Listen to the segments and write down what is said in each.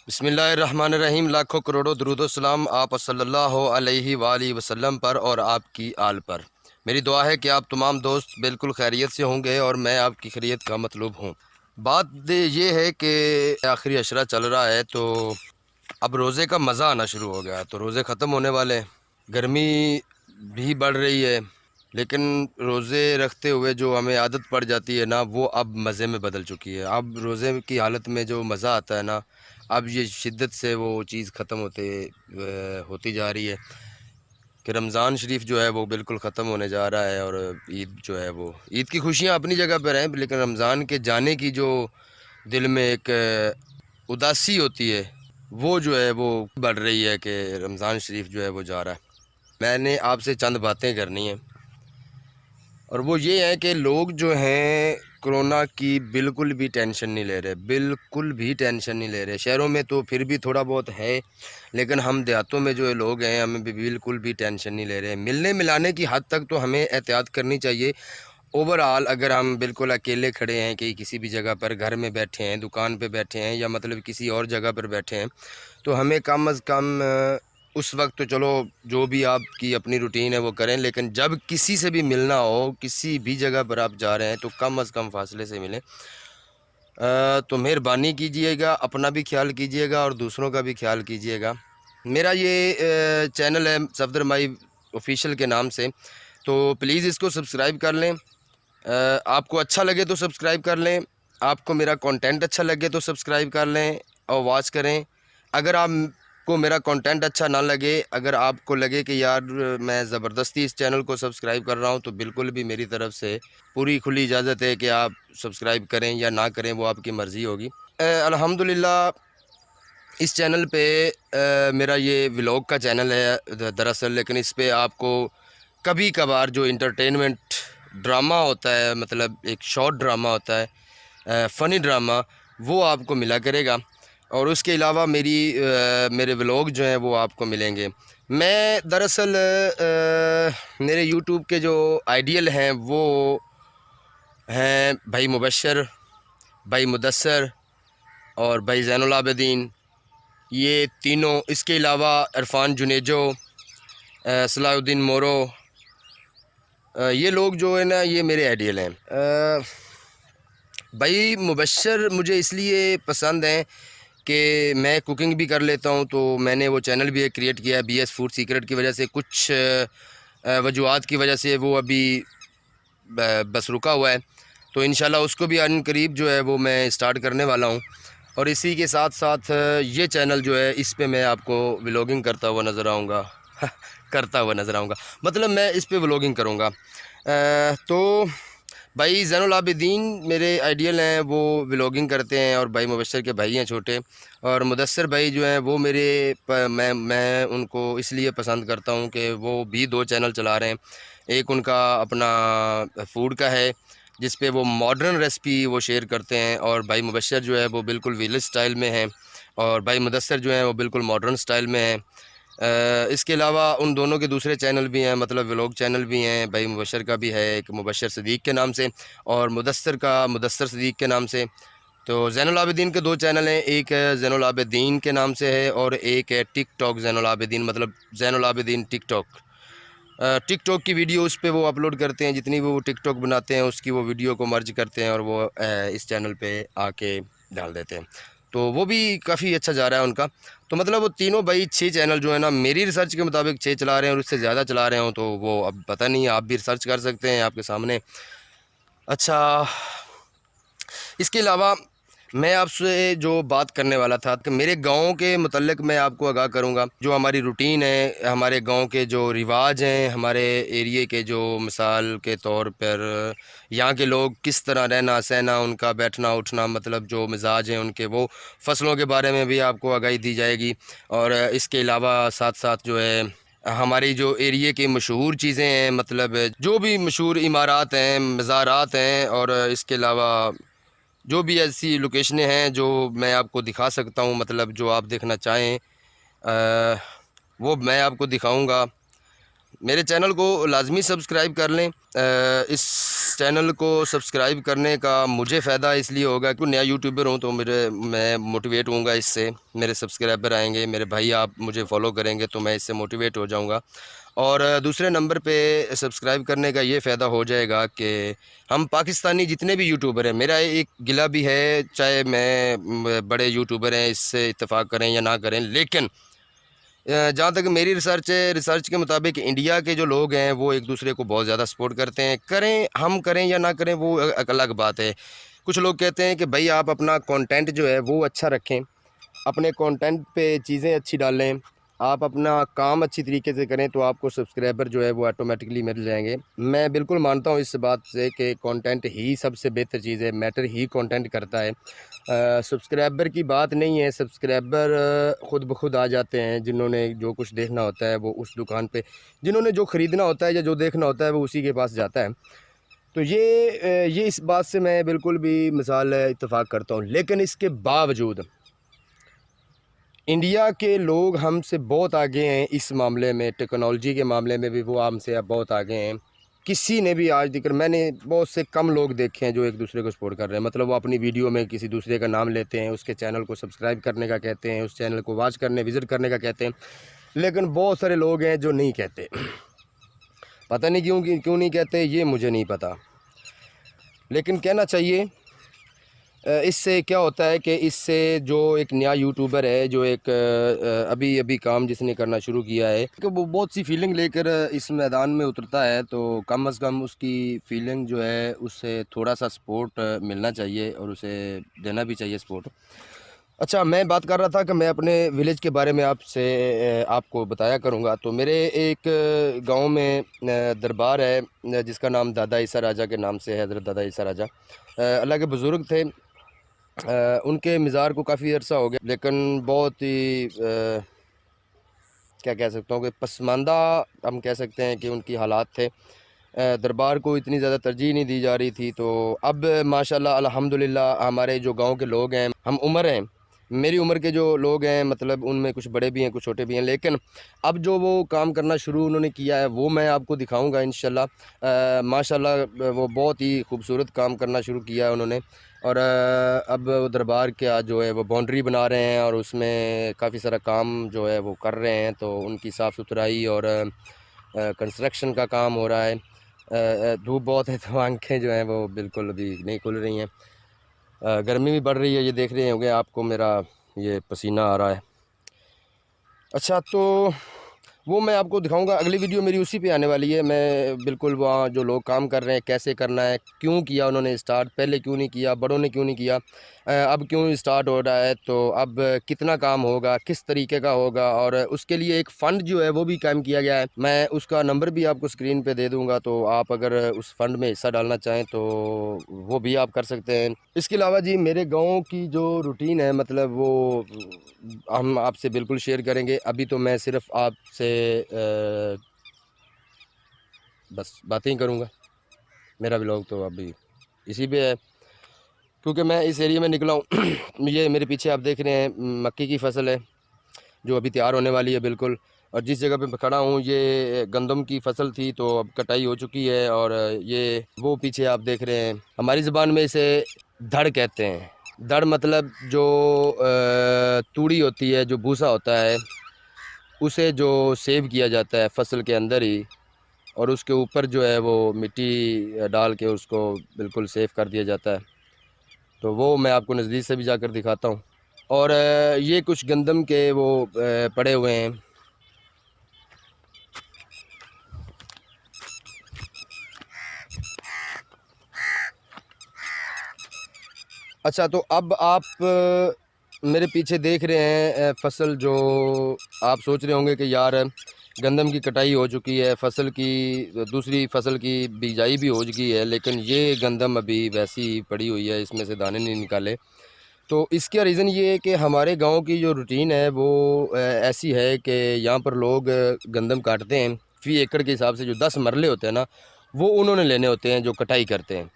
बिस्मिल्लाहिर्रहमानिर्रहीम। लाखों करोड़ों दरूदो सलाम आप सल्लल्लाहु अलैहि वालैहि वसल्लम पर और आपकी आल पर। मेरी दुआ है कि आप तमाम दोस्त बिल्कुल खैरियत से होंगे और मैं आपकी खैरियत का मतलूब हूँ। बात ये है कि आखिरी अशरा चल रहा है तो अब रोज़े का मज़ा आना शुरू हो गया। तो रोज़े ख़त्म होने वाले हैं, गर्मी भी बढ़ रही है, लेकिन रोज़े रखते हुए जो हमें आदत पड़ जाती है ना, वो अब मज़े में बदल चुकी है। अब रोज़े की हालत में जो मज़ा आता है ना, अब ये शिद्दत से वो चीज़ ख़त्म होती जा रही है कि रमज़ान शरीफ जो है वो बिल्कुल ख़त्म होने जा रहा है। और ईद जो है वो, ईद की खुशियाँ अपनी जगह पर हैं, लेकिन रमज़ान के जाने की जो दिल में एक उदासी होती है, वो जो है वो बढ़ रही है कि रमज़ान शरीफ जो है वो जा रहा है। मैंने आपसे चंद बातें करनी हैं, और वो ये है कि लोग जो हैं कोरोना की बिल्कुल भी टेंशन नहीं ले रहे, बिल्कुल भी टेंशन नहीं ले रहे। शहरों में तो फिर भी थोड़ा बहुत है, लेकिन हम देहातों में जो लोग हैं हमें भी बिल्कुल भी टेंशन नहीं ले रहे। मिलने मिलाने की हद तक तो हमें एहतियात करनी चाहिए। ओवरऑल अगर हम बिल्कुल अकेले खड़े हैं कि किसी भी जगह पर, घर में बैठे हैं, दुकान पे बैठे हैं, या मतलब किसी और जगह पर बैठे हैं, तो हमें कम अज़ कम उस वक्त तो चलो जो भी आपकी अपनी रूटीन है वो करें, लेकिन जब किसी से भी मिलना हो, किसी भी जगह पर आप जा रहे हैं, तो कम अज़ कम फासले से मिलें। तो मेहरबानी कीजिएगा, अपना भी ख्याल कीजिएगा और दूसरों का भी ख्याल कीजिएगा। मेरा ये चैनल है सफदर माई ऑफिशियल के नाम से, तो प्लीज़ इसको सब्सक्राइब कर लें। आपको अच्छा लगे तो सब्सक्राइब कर लें, आपको मेरा कंटेंट अच्छा लगे तो सब्सक्राइब कर लें और वॉच करें। अगर आपको मेरा कंटेंट अच्छा ना लगे, अगर आपको लगे कि यार मैं ज़बरदस्ती इस चैनल को सब्सक्राइब कर रहा हूं, तो बिल्कुल भी मेरी तरफ से पूरी खुली इजाज़त है कि आप सब्सक्राइब करें या ना करें, वो आपकी मर्ज़ी होगी। अल्हम्दुलिल्लाह इस चैनल पे मेरा ये व्लॉग का चैनल है दरअसल, लेकिन इस पे आपको कभी कभार जो इंटरटेनमेंट ड्रामा होता है, मतलब एक शॉर्ट ड्रामा होता है, फ़नी ड्रामा, वो आपको मिला करेगा। और उसके अलावा मेरे व्लॉग जो हैं वो आपको मिलेंगे। मैं दरअसल मेरे यूट्यूब के जो आइडियल हैं वो हैं भाई मुबशर, भाई मुदस्सर और भाई ज़ैनुल आबिदीन, ये तीनों। इसके अलावा इरफान जुनेजो, सलाहुद्दीन मोरो, ये लोग जो है ना, ये मेरे आइडियल हैं। भाई मुबशर मुझे इसलिए पसंद हैं कि मैं कुकिंग भी कर लेता हूँ, तो मैंने वो चैनल भी एक क्रिएट किया है। BS फूड सीक्रेट की वजह से, कुछ वजूहात की वजह से वो अभी बस रुका हुआ है, तो इंशाल्लाह उसको भी अनकरीब जो है वो मैं स्टार्ट करने वाला हूँ। और इसी के साथ साथ ये चैनल जो है, इस पे मैं आपको व्लॉगिंग करता हुआ नज़र आऊँगा करता हुआ नज़र आऊँगा, मतलब मैं इस पे व्लॉगिंग करूँगा। तो भाई ज़ैनुल आबिदीन मेरे आइडियल हैं, वो व्लॉगिंग करते हैं, और भाई मुबशर के भाई हैं छोटे, और मुदस्सर भाई जो हैं वो मैं उनको इसलिए पसंद करता हूँ कि वो भी 2 चैनल चला रहे हैं। एक उनका अपना फूड का है, जिस पे वो मॉडर्न रेसिपी वो शेयर करते हैं, और भाई मुबशर जो है वो बिल्कुल विलेज स्टाइल में है, और भाई मुदस्सर जो हैं वो बिल्कुल मॉडर्न स्टाइल में है। इसके अलावा उन दोनों के दूसरे चैनल भी हैं, मतलब व्लॉग चैनल भी हैं। भाई मुबशर का भी है एक, मुबशर सदीक़ के नाम से, और मुदस्सर का मुदस्सर सदीक़ के नाम से। तो ज़ैनुल आबिदीन के 2 चैनल हैं, एक है ज़ैनुल आबिदीन के नाम से है, और एक है टिकटॉक ज़ैनुल आबिदीन, मतलब ज़ैनुल आबिदीन टिकटॉक। टिकटॉक की वीडियो उस पे वो अपलोड करते हैं, जितनी भी वो टिकटॉक बनाते हैं उसकी वो वीडियो को मर्ज करते हैं और वो इस चैनल पे आके डाल देते हैं। तो वो भी काफ़ी अच्छा जा रहा है उनका। तो मतलब वो तीनों भाई 6 चैनल जो है ना, मेरी रिसर्च के मुताबिक 6 चला रहे हैं, और उससे ज़्यादा चला रहे हो तो वो अब पता नहीं, आप भी रिसर्च कर सकते हैं आपके सामने। अच्छा, इसके अलावा मैं आपसे जो बात करने वाला था कि मेरे गाँव के मुतल्लिक़ मैं आपको आगाह करूँगा। जो हमारी रूटीन है, हमारे गाँव के जो रिवाज हैं, हमारे एरिए के जो, मिसाल के तौर पर यहाँ के लोग किस तरह रहना सहना, उनका बैठना उठना, मतलब जो मिजाज हैं उनके, वो फ़सलों के बारे में भी आपको आगाही दी जाएगी। और इसके अलावा साथ साथ जो है हमारी जो एरिए की मशहूर चीज़ें हैं, मतलब जो भी मशहूर इमारात हैं, मज़ारात हैं, और इसके अलावा जो भी ऐसी लोकेशनें हैं जो मैं आपको दिखा सकता हूँ, मतलब जो आप देखना चाहें वो मैं आपको दिखाऊंगा। मेरे चैनल को लाजमी सब्सक्राइब कर लें। इस चैनल को सब्सक्राइब करने का मुझे फ़ायदा इसलिए होगा कि नया यूट्यूबर हूँ, तो मैं मोटिवेट होऊंगा इससे, मेरे सब्सक्राइबर आएंगे, मेरे भाई आप मुझे फॉलो करेंगे तो मैं इससे मोटिवेट हो जाऊंगा। और दूसरे नंबर पे सब्सक्राइब करने का ये फ़ायदा हो जाएगा कि हम पाकिस्तानी जितने भी यूट्यूबर हैं, मेरा एक गिला भी है, चाहे मैं बड़े यूट्यूबर हैं इससे इत्तेफाक करें या ना करें, लेकिन जहाँ तक मेरी रिसर्च है, रिसर्च के मुताबिक इंडिया के जो लोग हैं वो एक दूसरे को बहुत ज़्यादा सपोर्ट करते हैं। करें हम करें या ना करें वो एक अलग बात है। कुछ लोग कहते हैं कि भाई आप अपना कंटेंट जो है वो अच्छा रखें, अपने कंटेंट पे चीज़ें अच्छी डालें, आप अपना काम अच्छी तरीके से करें तो आपको सब्सक्राइबर जो है वो ऑटोमेटिकली मिल जाएंगे। मैं बिल्कुल मानता हूँ इस बात से कि कंटेंट ही सबसे बेहतर चीज़ है, मैटर ही कंटेंट करता है। सब्सक्राइबर की बात नहीं है, सब्सक्राइबर ख़ुद ब खुद आ जाते हैं। जिन्होंने जो कुछ देखना होता है वो उस दुकान पे, जिन्होंने जो ख़रीदना होता है या जो देखना होता है वो उसी के पास जाता है। तो ये इस बात से मैं बिल्कुल भी मिसाल इत्तेफाक करता हूँ। लेकिन इसके बावजूद इंडिया के लोग हमसे बहुत आगे हैं इस मामले में, टेक्नोलॉजी के मामले में भी वो हमसे अब बहुत आगे हैं। किसी ने भी आज तक, मैंने बहुत से कम लोग देखे हैं जो एक दूसरे को सपोर्ट कर रहे हैं। मतलब वो अपनी वीडियो में किसी दूसरे का नाम लेते हैं, उसके चैनल को सब्सक्राइब करने का कहते हैं, उस चैनल को वॉच करने, विज़िट करने का कहते हैं, लेकिन बहुत सारे लोग हैं जो नहीं कहते। पता नहीं क्यों नहीं कहते, ये मुझे नहीं पता, लेकिन कहना चाहिए। इससे क्या होता है कि इससे जो एक नया यूट्यूबर है, जो एक अभी अभी काम जिसने करना शुरू किया है, कि वो बहुत सी फीलिंग लेकर इस मैदान में उतरता है, तो कम अज़ कम उसकी फीलिंग जो है उससे थोड़ा सा सपोर्ट मिलना चाहिए और उसे देना भी चाहिए सपोर्ट। अच्छा, मैं बात कर रहा था कि मैं अपने विलेज के बारे में आपको बताया करूँगा। तो मेरे एक गांव में दरबार है जिसका नाम दादा ईसा राजा के नाम से है, हज़रत दादा ईसा राजा। अल्लाह के बुज़ुर्ग थे। उनके मज़ार को काफ़ी अरसा हो गया, लेकिन बहुत ही क्या कह सकता हूँ कि पसमानदा हम कह सकते हैं कि उनकी हालात थे। दरबार को इतनी ज़्यादा तरजीह नहीं दी जा रही थी। तो अब माशाल्लाह अल्हम्दुलिल्लाह हमारे जो गांव के लोग हैं, हम उम्र हैं, मेरी उम्र के जो लोग हैं, मतलब उनमें कुछ बड़े भी हैं कुछ छोटे भी हैं, लेकिन अब जो वो काम करना शुरू उन्होंने किया है वो मैं आपको दिखाऊंगा इंशाल्लाह। माशाल्लाह वो बहुत ही खूबसूरत काम करना शुरू किया है उन्होंने। और अब वो दरबार का जो है वो बाउंड्री बना रहे हैं और उसमें काफ़ी सारा काम जो है वो कर रहे हैं। तो उनकी साफ़ सुथराई और कंस्ट्रक्शन का काम हो रहा है। धूप बहुत है तो आंखें जो हैं वो बिल्कुल अभी नहीं खुल रही हैं। गर्मी भी बढ़ रही है, ये देख रहे होंगे आपको मेरा ये पसीना आ रहा है। अच्छा, तो वो मैं आपको दिखाऊंगा। अगली वीडियो मेरी उसी पे आने वाली है। मैं बिल्कुल वहाँ जो लोग काम कर रहे हैं, कैसे करना है, क्यों किया उन्होंने स्टार्ट, पहले क्यों नहीं किया, बड़ों ने क्यों नहीं किया, अब क्यों स्टार्ट हो रहा है, तो अब कितना काम होगा, किस तरीके का होगा, और उसके लिए एक फ़ंड जो है वो भी कायम किया गया है। मैं उसका नंबर भी आपको स्क्रीन पे दे दूँगा, तो आप अगर उस फ़ंड में हिस्सा डालना चाहें तो वो भी आप कर सकते हैं। इसके अलावा जी मेरे गाँव की जो रूटीन है, मतलब वो हम आपसे बिल्कुल शेयर करेंगे। अभी तो मैं सिर्फ़ आपसे बस बातें ही करूँगा। मेरा व्लॉग तो अभी इसी पे है, क्योंकि मैं इस एरिया में निकला हूँ। ये मेरे पीछे आप देख रहे हैं मक्की की फसल है जो अभी तैयार होने वाली है बिल्कुल। और जिस जगह पे मैं खड़ा हूँ ये गंदम की फसल थी, तो अब कटाई हो चुकी है। और ये वो पीछे आप देख रहे हैं, हमारी ज़बान में इसे धड़ कहते हैं। धड़ मतलब जो तूड़ी होती है, जो भूसा होता है, उसे जो सेव किया जाता है फसल के अंदर ही, और उसके ऊपर जो है वो मिट्टी डाल के उसको बिल्कुल सेव कर दिया जाता है। तो वो मैं आपको नज़दीक से भी जाकर दिखाता हूँ। और ये कुछ गंदम के वो पड़े हुए हैं। अच्छा, तो अब आप मेरे पीछे देख रहे हैं फसल, जो आप सोच रहे होंगे कि यार गंदम की कटाई हो चुकी है, फसल की दूसरी फसल की बिजाई भी हो चुकी है, लेकिन ये गंदम अभी वैसी ही पड़ी हुई है, इसमें से दाने नहीं निकाले। तो इसका रीज़न ये है कि हमारे गांव की जो रूटीन है वो ऐसी है कि यहाँ पर लोग गंदम काटते हैं फ़ी एकड़ के हिसाब से। जो 10 मरले होते हैं ना, वो उन्होंने लेने होते हैं जो कटाई करते हैं।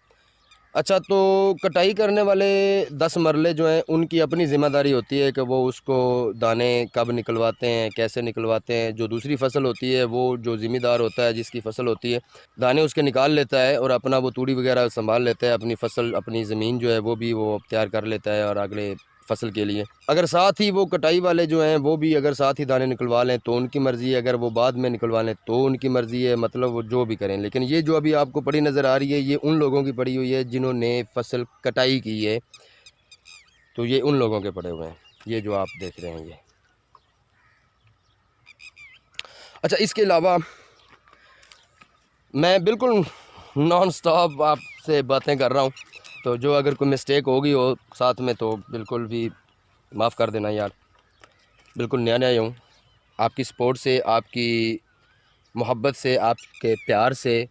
अच्छा, तो कटाई करने वाले 10 मरले जो हैं उनकी अपनी ज़िम्मेदारी होती है कि वो उसको दाने कब निकलवाते हैं, कैसे निकलवाते हैं। जो दूसरी फसल होती है वो जो ज़िम्मेदार होता है, जिसकी फसल होती है, दाने उसके निकाल लेता है और अपना वो तूड़ी वगैरह संभाल लेता है, अपनी फसल, अपनी ज़मीन जो है वो भी वो तैयार कर लेता है और अगले फसल के लिए। अगर साथ ही वो कटाई वाले जो हैं वो भी अगर साथ ही दाने निकलवा लें तो उनकी मर्ज़ी है, अगर वो बाद में निकलवा लें तो उनकी मर्ज़ी है, मतलब वो जो भी करें। लेकिन ये जो अभी आपको पड़ी नज़र आ रही है ये उन लोगों की पड़ी हुई है जिन्होंने फसल कटाई की है, तो ये उन लोगों के पड़े हुए हैं, ये जो आप देख रहे हैं ये। अच्छा, इसके अलावा मैं बिल्कुल नॉन स्टॉप आपसे बातें कर रहा हूँ, तो जो अगर कोई मिस्टेक होगी हो साथ में तो बिल्कुल भी माफ़ कर देना यार। बिल्कुल नया नया हूँ, आपकी सपोर्ट से, आपकी मोहब्बत से, आपके प्यार से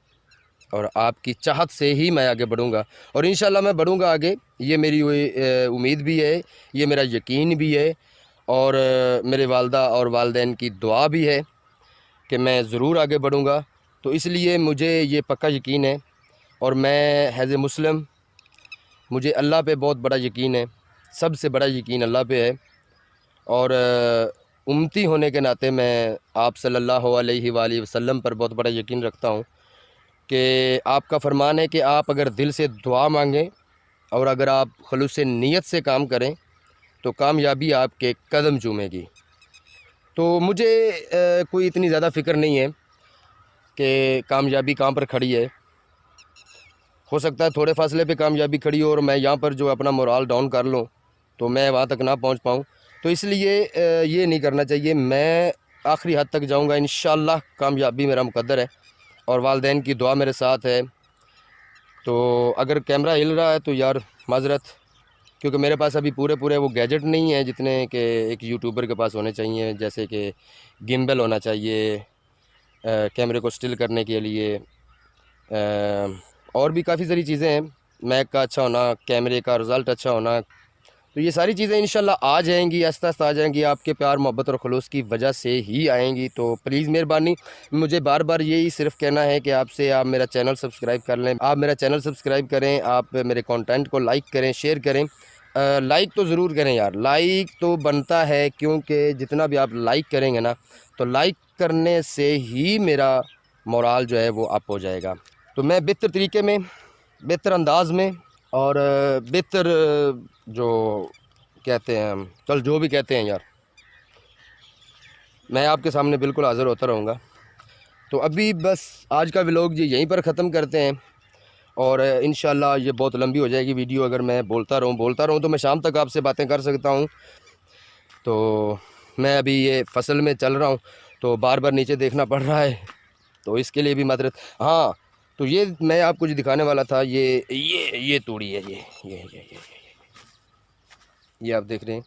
और आपकी चाहत से ही मैं आगे बढ़ूँगा और इंशाल्लाह मैं बढ़ूँगा आगे। ये मेरी उम्मीद भी है, ये मेरा यकीन भी है और मेरे वालदा और वालदैन की दुआ भी है कि मैं ज़रूर आगे बढ़ूँगा। तो इसलिए मुझे ये पक्का यकीन है और मैं एज़ ए मुस्लिम, मुझे अल्लाह पे बहुत बड़ा यकीन है, सबसे बड़ा यकीन अल्लाह पे है और उम्मती होने के नाते मैं आप सल्लल्लाहु अलैहि वसल्लम पर बहुत बड़ा यकीन रखता हूँ कि आपका फरमान है कि आप अगर दिल से दुआ मांगें और अगर आप खुलूस नीयत से काम करें तो कामयाबी आपके कदम चूमेगी। तो मुझे कोई इतनी ज़्यादा फ़िक्र नहीं है कि कामयाबी कहाँ पर खड़ी है। हो सकता है थोड़े फासले पे कामयाबी खड़ी हो और मैं यहाँ पर जो अपना मोराल डाउन कर लूँ तो मैं वहाँ तक ना पहुँच पाऊँ। तो इसलिए ये नहीं करना चाहिए। मैं आखिरी हद तक जाऊँगा, इंशाअल्लाह कामयाबी मेरा मुकद्दर है और वालिदैन की दुआ मेरे साथ है। तो अगर कैमरा हिल रहा है तो यार माज़रत, क्योंकि मेरे पास अभी पूरे पूरे वो गैजेट नहीं हैं जितने कि एक यूट्यूबर के पास होने चाहिए, जैसे कि गिम्बल होना चाहिए कैमरे को स्टिल करने के लिए, और भी काफ़ी सारी चीज़ें हैं, मैक का अच्छा होना, कैमरे का रिज़ल्ट अच्छा होना। तो ये सारी चीज़ें इंशाल्लाह आ जाएंगी, आस्ता आस्ता आ जाएंगी, आपके प्यार मोहब्बत और खलूस की वजह से ही आएंगी। तो प्लीज़ मेहरबानी, मुझे बार बार यही सिर्फ कहना है कि आपसे, आप मेरा चैनल सब्सक्राइब कर लें, आप मेरा चैनल सब्सक्राइब करें, आप मेरे कंटेंट को लाइक करें, शेयर करें। लाइक तो ज़रूर करें यार, लाइक तो बनता है, क्योंकि जितना भी आप लाइक करेंगे ना तो लाइक करने से ही मेरा मोराल जो है वो अप हो जाएगा। तो मैं बेहतर तरीके में, बेहतर अंदाज में और बेहतर जो कहते हैं हम, चल जो भी कहते हैं यार, मैं आपके सामने बिल्कुल हाज़िर होता रहूँगा। तो अभी बस आज का व्लॉग जी यहीं पर ख़त्म करते हैं और इंशाल्लाह ये बहुत लंबी हो जाएगी वीडियो अगर मैं बोलता रहूँ तो मैं शाम तक आपसे बातें कर सकता हूँ। तो मैं अभी ये फसल में चल रहा हूँ तो बार बार नीचे देखना पड़ रहा है, तो इसके लिए भी माजरत। हाँ, तो ये मैं आपको जो दिखाने वाला था, ये तूड़ी है, ये आप देख रहे हैं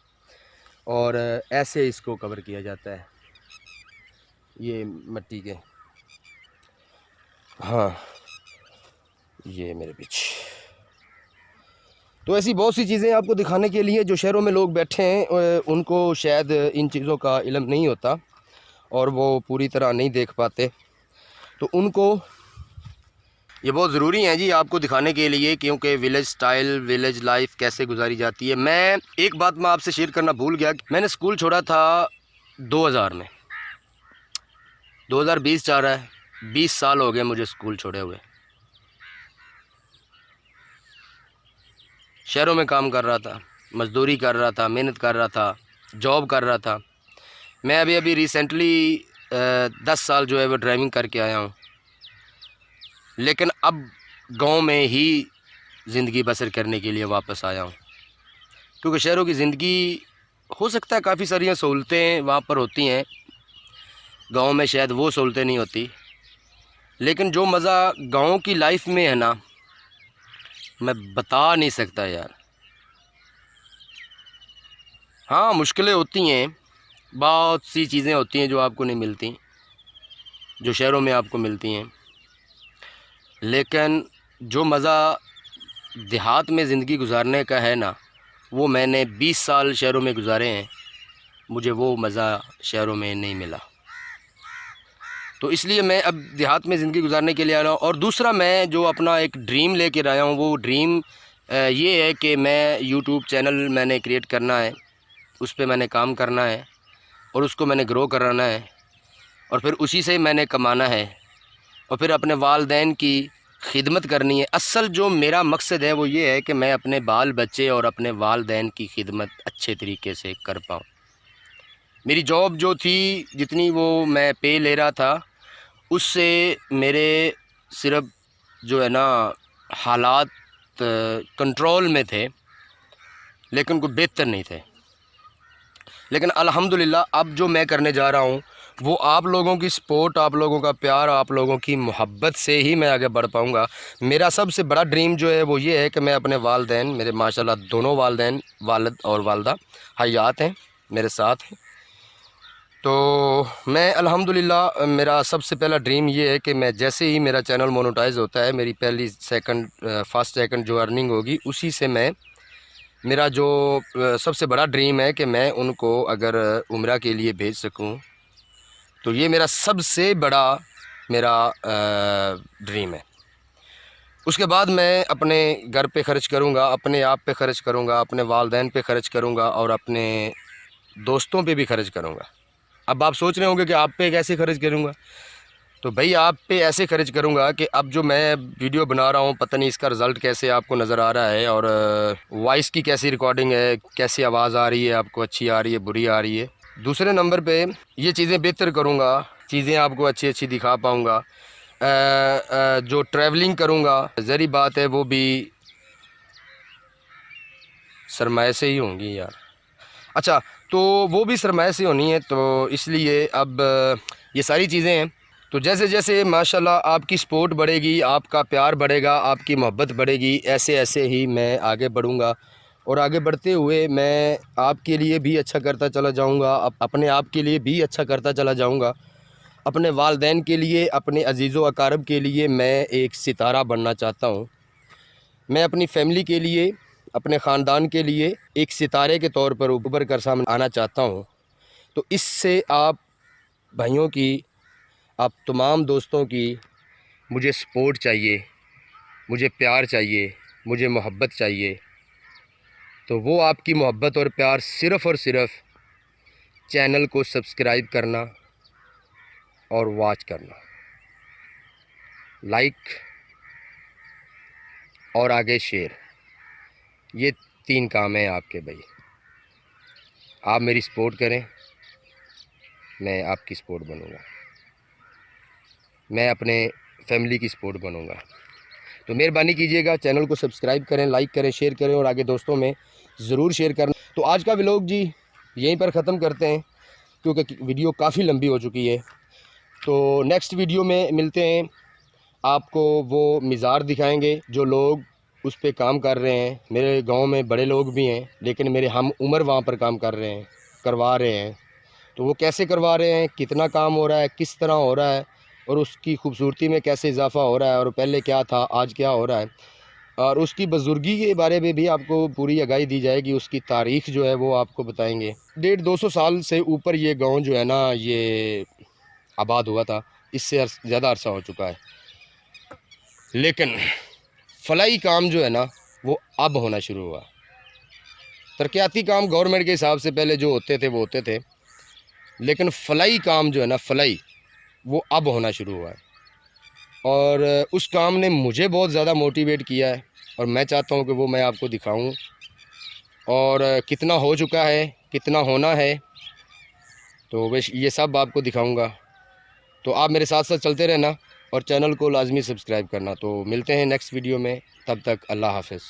और ऐसे इसको कवर किया जाता है, ये मिट्टी के। हाँ, ये मेरे पीछे। तो ऐसी बहुत सी चीज़ें आपको दिखाने के लिए, जो शहरों में लोग बैठे हैं उनको शायद इन चीज़ों का इल्म नहीं होता और वो पूरी तरह नहीं देख पाते, तो उनको ये बहुत ज़रूरी है जी आपको दिखाने के लिए, क्योंकि विलेज स्टाइल, विलेज लाइफ कैसे गुजारी जाती है। मैं एक बात मैं आपसे शेयर करना भूल गया, मैंने स्कूल छोड़ा था 2000 में, 2020 जा रहा है, 20 साल हो गए मुझे स्कूल छोड़े हुए। शहरों में काम कर रहा था, मज़दूरी कर रहा था, मेहनत कर रहा था, जॉब कर रहा था। मैं अभी रिसेंटली 10 साल जो है वो ड्राइविंग करके आया हूँ, लेकिन अब गांव में ही ज़िंदगी बसर करने के लिए वापस आया हूँ, क्योंकि शहरों की ज़िंदगी, हो सकता है काफ़ी सारी सहूलतें वहाँ पर होती हैं, गांव में शायद वो सहूलतें नहीं होती, लेकिन जो मज़ा गांव की लाइफ में है ना, मैं बता नहीं सकता यार। हाँ, मुश्किलें होती हैं, बहुत सी चीज़ें होती हैं जो आपको नहीं मिलती, जो शहरों में आपको मिलती हैं, लेकिन जो मज़ा देहात में ज़िंदगी गुजारने का है ना, वो मैंने 20 साल शहरों में गुजारे हैं, मुझे वो मज़ा शहरों में नहीं मिला। तो इसलिए मैं अब देहात में ज़िंदगी गुजारने के लिए आ रहा हूँ। और दूसरा मैं जो अपना एक ड्रीम लेकर आया हूँ, वो ड्रीम ये है कि मैं यूट्यूब चैनल मैंने क्रिएट करना है, उस पर मैंने काम करना है और उसको मैंने ग्रो कराना है और फिर उसी से मैंने कमाना है और फिर अपने वालदैन की खिदमत करनी है। असल जो मेरा मकसद है वो ये है कि मैं अपने बाल बच्चे और अपने वालदैन की खिदमत अच्छे तरीके से कर पाऊँ। मेरी जॉब जो थी, जितनी वो मैं पे ले रहा था, उससे मेरे सिर्फ जो है ना हालात कंट्रोल में थे, लेकिन कोई बेहतर नहीं थे। लेकिन अल्हम्दुलिल्लाह अब जो मैं करने जा रहा हूँ वो आप लोगों की सपोर्ट, आप लोगों का प्यार, आप लोगों की मोहब्बत से ही मैं आगे बढ़ पाऊँगा। मेरा सबसे बड़ा ड्रीम जो है वो ये है कि मैं अपने वालदैन, मेरे माशाल्लाह दोनों वालदैन, वालिद और वालदा हयात हैं, मेरे साथ हैं। तो मैं अल्हम्दुलिल्लाह मेरा सबसे पहला ड्रीम ये है कि मैं जैसे ही मेरा चैनल मोनेटाइज होता है, मेरी पहली फर्स्ट सेकंड जो अर्निंग होगी उसी से मैं, मेरा जो सबसे बड़ा ड्रीम है कि मैं उनको अगर उम्रा के लिए भेज सकूं, तो ये मेरा सबसे बड़ा मेरा ड्रीम है। उसके बाद मैं अपने घर पे ख़र्च करूँगा, अपने आप पे ख़र्च करूँगा, अपने वालदैन पे ख़र्च करूँगा और अपने दोस्तों पे भी ख़र्च करूँगा। अब आप सोच रहे होंगे कि आप पे कैसे ख़र्च करूँगा, तो भाई आप पे ऐसे ख़र्च करूँगा कि अब जो मैं वीडियो बना रहा हूँ, पता नहीं इसका रिज़ल्ट कैसे आपको नज़र आ रहा है और वॉइस की कैसी रिकॉर्डिंग है, कैसी आवाज़ आ रही है, आपको अच्छी आ रही है, बुरी आ रही है। दूसरे नंबर पे ये चीज़ें बेहतर करूँगा, चीज़ें आपको अच्छी अच्छी दिखा पाऊँगा। जो ट्रैवलिंग करूँगा, ज़री बात है वो भी सरमाए से ही होंगी यार। अच्छा, तो वो भी सरमाए से होनी है, तो इसलिए अब ये सारी चीज़ें हैं। तो जैसे जैसे माशाल्लाह आपकी सपोर्ट बढ़ेगी, आपका प्यार बढ़ेगा, आपकी मोहब्बत बढ़ेगी, ऐसे ऐसे ही मैं आगे बढ़ूँगा और आगे बढ़ते हुए मैं आपके लिए भी अच्छा करता चला जाऊँगा, अपने आप के लिए भी अच्छा करता चला जाऊँगा, अपने वालदैन के लिए, अपने अजीज़ो अकारब के लिए मैं एक सितारा बनना चाहता हूँ। मैं अपनी फ़ैमिली के लिए, अपने ख़ानदान के लिए एक सितारे के तौर पर उभर कर सामने आना चाहता हूँ। तो इससे आप भाइयों की, आप तमाम दोस्तों की मुझे सपोर्ट चाहिए, मुझे प्यार चाहिए, मुझे मोहब्बत चाहिए। तो वो आपकी मोहब्बत और प्यार सिर्फ़ और सिर्फ़ चैनल को सब्सक्राइब करना और वॉच करना, लाइक और आगे शेयर, ये 3 काम हैं आपके भाई। आप मेरी सपोर्ट करें, मैं आपकी सपोर्ट बनूँगा, मैं अपने फैमिली की सपोर्ट बनूँगा। तो मेहरबानी कीजिएगा, चैनल को सब्सक्राइब करें, लाइक करें, शेयर करें और आगे दोस्तों में ज़रूर शेयर करना। तो आज का व्लॉग जी यहीं पर ख़त्म करते हैं, क्योंकि वीडियो काफ़ी लंबी हो चुकी है। तो नेक्स्ट वीडियो में मिलते हैं, आपको वो मिज़ार दिखाएंगे जो लोग उस पे काम कर रहे हैं। मेरे गांव में बड़े लोग भी हैं, लेकिन मेरे हम उम्र वहाँ पर काम कर रहे हैं, करवा रहे हैं। तो वो कैसे करवा रहे हैं, कितना काम हो रहा है, किस तरह हो रहा है और उसकी खूबसूरती में कैसे इजाफ़ा हो रहा है और पहले क्या था, आज क्या हो रहा है, और उसकी बुज़ुर्गी के बारे में भी आपको पूरी आगाही दी जाएगी। उसकी तारीख़ जो है वो आपको बताएंगे। 150-200 साल से ऊपर ये गाँव जो है ना, ये आबाद हुआ था, इससे ज़्यादा अरसा हो चुका है। लेकिन फलाई काम जो है ना वो अब होना शुरू हुआ। तरक्याती काम गवर्नमेंट के हिसाब से पहले जो होते थे वो होते थे, लेकिन फलाई काम जो है ना, फलाई, वो अब होना शुरू हुआ है। और उस काम ने मुझे बहुत ज़्यादा मोटिवेट किया है और मैं चाहता हूँ कि वो मैं आपको दिखाऊँ और कितना हो चुका है, कितना होना है, तो बस ये सब आपको दिखाऊँगा। तो आप मेरे साथ साथ चलते रहना और चैनल को लाजमी सब्सक्राइब करना। तो मिलते हैं नेक्स्ट वीडियो में, तब तक अल्लाह हाफ़िज़।